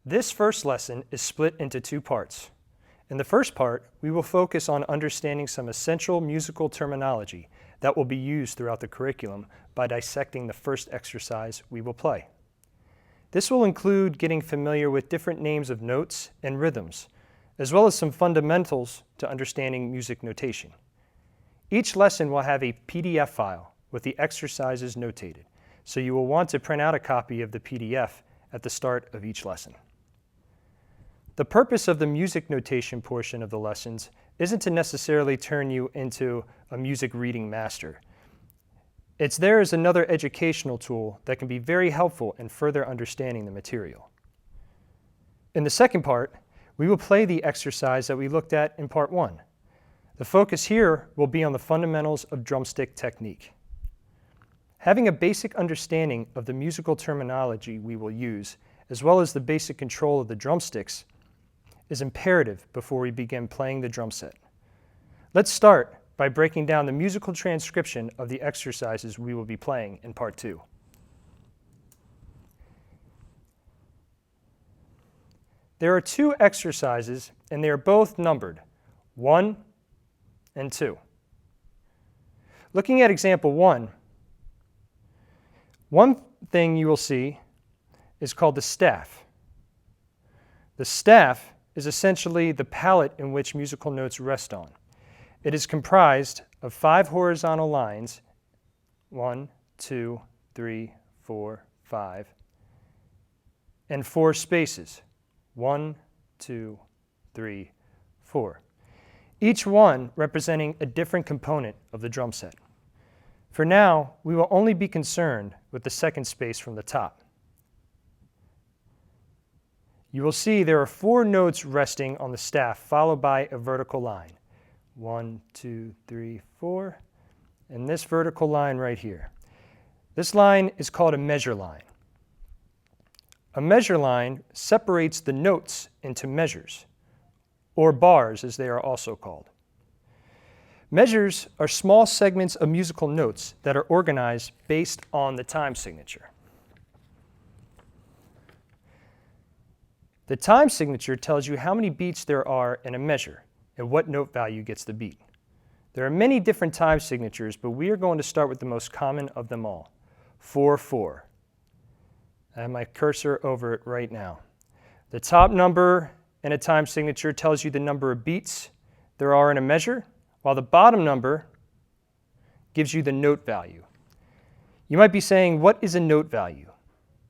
This first lesson is split into two parts. In the first part, we will focus on understanding some essential musical terminology that will be used throughout the curriculum by dissecting the first exercise we will play. This will include getting familiar with different names of notes and rhythms, as well as some fundamentals to understanding music notation. Each lesson will have a PDF file with the exercises notated, so you will want to print out a copy of the PDF at the start of each lesson. The purpose of the music notation portion of the lessons isn't to necessarily turn you into a music reading master. It's there as another educational tool that can be very helpful in further understanding the material. In the second part, we will play the exercise that we looked at in part 1. The focus here will be on the fundamentals of drumstick technique. Having a basic understanding of the musical terminology we will use, as well as the basic control of the drumsticks, is imperative before we begin playing the drum set. Let's start by breaking down the musical transcription of the exercises we will be playing in part 2. There are two exercises, and they are both numbered, 1 and 2. Looking at example 1, one thing you will see is called the staff. The staff is essentially the palette in which musical notes rest on. It is comprised of 5 horizontal lines, 1, 2, 3, 4, 5, and 4 spaces, 1, 2, 3, 4. Each one representing a different component of the drum set. For now, we will only be concerned with the second space from the top. You will see there are 4 notes resting on the staff followed by a vertical line. 1, 2, 3, 4, and this vertical line right here. This line is called a measure line. A measure line separates the notes into measures, or bars as they are also called. Measures are small segments of musical notes that are organized based on the time signature. The time signature tells you how many beats there are in a measure and what note value gets the beat. There are many different time signatures, but we are going to start with the most common of them all, 4/4. I have my cursor over it right now. The top number in a time signature tells you the number of beats there are in a measure, while the bottom number gives you the note value. You might be saying, what is a note value?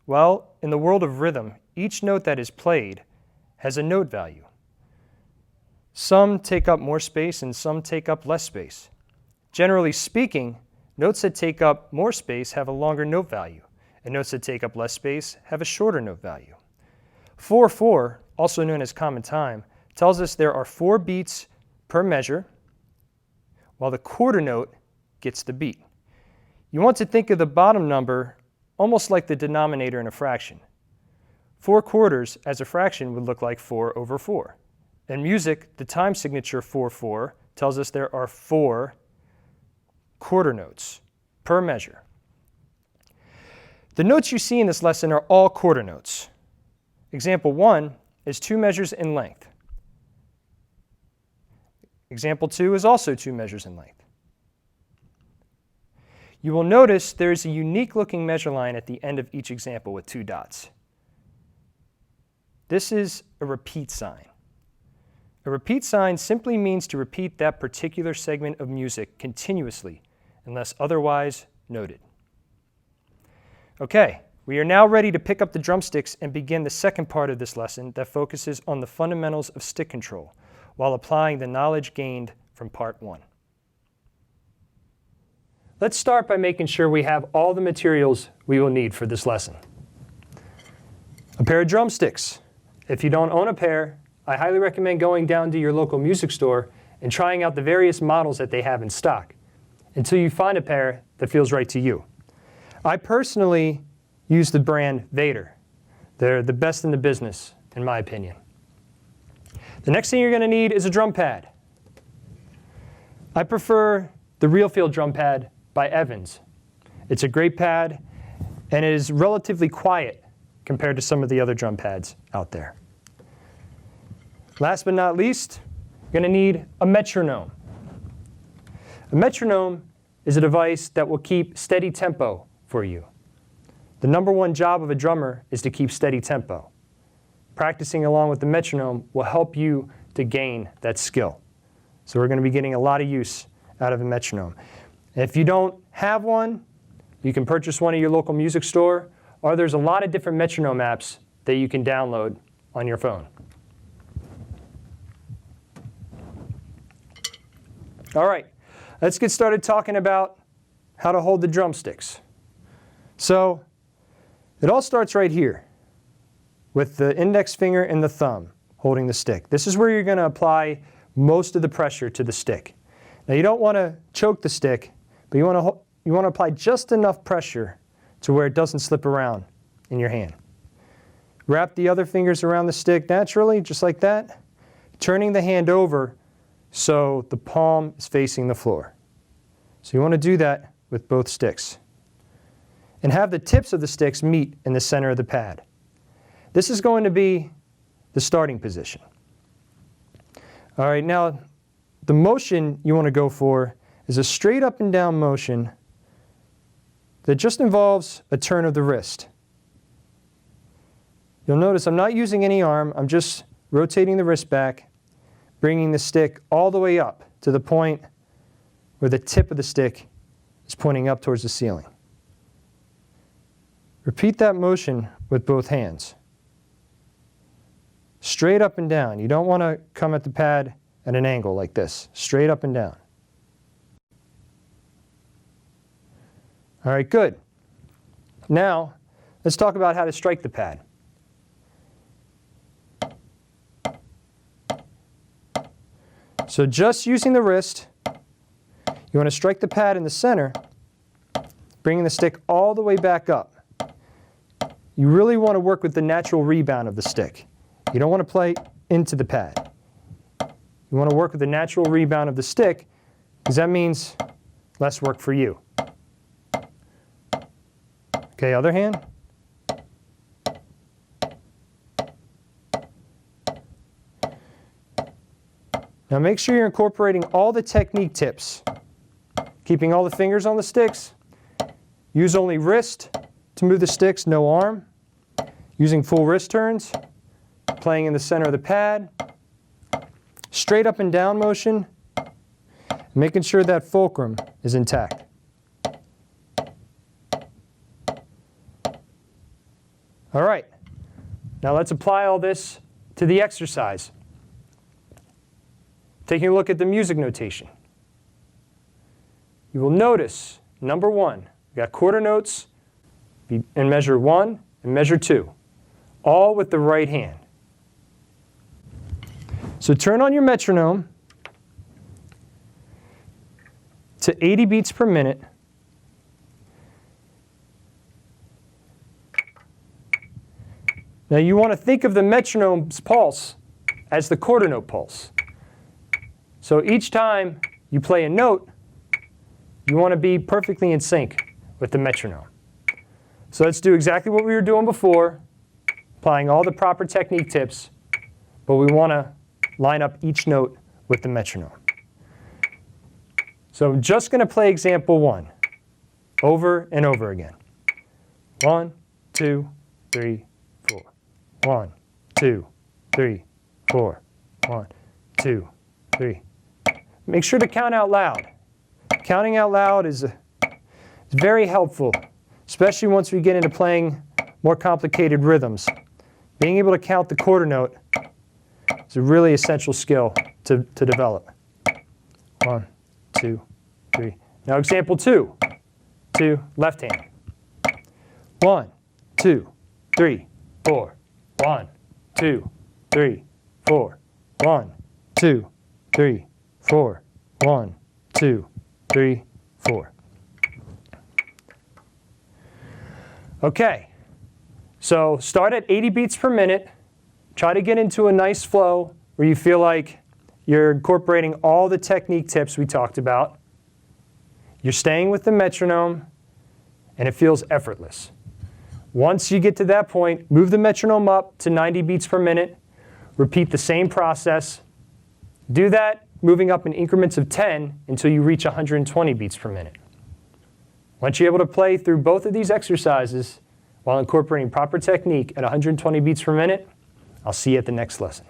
Well, in the world of rhythm, each note that is played has a note value. Some take up more space and some take up less space. Generally speaking, notes that take up more space have a longer note value, and notes that take up less space have a shorter note value. 4/4, also known as common time, tells us there are 4 beats per measure, while the quarter note gets the beat. You want to think of the bottom number almost like the denominator in a fraction. 4/4 as a fraction would look like 4/4. In music, the time signature 4/4 tells us there are 4 quarter notes per measure. The notes you see in this lesson are all quarter notes. Example 1 is 2 measures in length. Example 2 is also 2 measures in length. You will notice there is a unique looking measure line at the end of each example with 2 dots. This is a repeat sign. A repeat sign simply means to repeat that particular segment of music continuously unless otherwise noted. Okay, we are now ready to pick up the drumsticks and begin the second part of this lesson that focuses on the fundamentals of stick control while applying the knowledge gained from part 1. Let's start by making sure we have all the materials we will need for this lesson. A pair of drumsticks. If you don't own a pair, I highly recommend going down to your local music store and trying out the various models that they have in stock until you find a pair that feels right to you. I personally use the brand Vater. They're the best in the business, in my opinion. The next thing you're going to need is a drum pad. I prefer the Real Feel drum pad by Evans. It's a great pad and it is relatively quiet compared to some of the other drum pads out there. Last but not least, you're going to need a metronome. A metronome is a device that will keep steady tempo for you. The number one job of a drummer is to keep steady tempo. Practicing along with the metronome will help you to gain that skill. So we're going to be getting a lot of use out of a metronome. If you don't have one, you can purchase one at your local music store, or there's a lot of different metronome apps that you can download on your phone. All right, let's get started talking about how to hold the drumsticks. So it all starts right here with the index finger and the thumb holding the stick. This is where you're going to apply most of the pressure to the stick. Now you don't want to choke the stick, but you want to apply just enough pressure to where it doesn't slip around in your hand. Wrap the other fingers around the stick naturally, just like that, turning the hand over so the palm is facing the floor. So you want to do that with both sticks. And have the tips of the sticks meet in the center of the pad. This is going to be the starting position. All right, now the motion you want to go for is a straight up and down motion that just involves a turn of the wrist. You'll notice I'm not using any arm, I'm just rotating the wrist back, bringing the stick all the way up to the point where the tip of the stick is pointing up towards the ceiling. Repeat that motion with both hands. Straight up and down. You don't want to come at the pad at an angle like this. Straight up and down. All right, good. Now, let's talk about how to strike the pad. So just using the wrist, you want to strike the pad in the center, bringing the stick all the way back up. You really want to work with the natural rebound of the stick. You don't want to play into the pad. You want to work with the natural rebound of the stick because that means less work for you. Okay, other hand. Now make sure you're incorporating all the technique tips. Keeping all the fingers on the sticks. Use only wrist to move the sticks, no arm. Using full wrist turns. Playing in the center of the pad. Straight up and down motion. Making sure that fulcrum is intact. All right, now let's apply all this to the exercise. Taking a look at the music notation. You will notice, number one, we got quarter notes in measure 1 and measure 2, all with the right hand. So turn on your metronome to 80 beats per minute. Now you want to think of the metronome's pulse as the quarter note pulse. So each time you play a note, you want to be perfectly in sync with the metronome. So let's do exactly what we were doing before, applying all the proper technique tips, but we want to line up each note with the metronome. So I'm just going to play example 1 over and over again. 1, 2, 3, 4. 1, 2, 3, 4. 1, 2, 3. Make sure to count out loud. Counting out loud is very helpful, especially once we get into playing more complicated rhythms. Being able to count the quarter note is a really essential skill to develop. 1, 2, 3. Now example 2. 2, left hand. 1, 2, 3, 4. 1, 2, 3, 4. 1, 2, 3, 4. 1, 2, 3, 4. Okay, so start at 80 beats per minute. Try to get into a nice flow where you feel like you're incorporating all the technique tips we talked about. You're staying with the metronome, and it feels effortless. Once you get to that point, move the metronome up to 90 beats per minute. Repeat the same process. Do that moving up in increments of 10 until you reach 120 beats per minute. Once you're able to play through both of these exercises while incorporating proper technique at 120 beats per minute, I'll see you at the next lesson.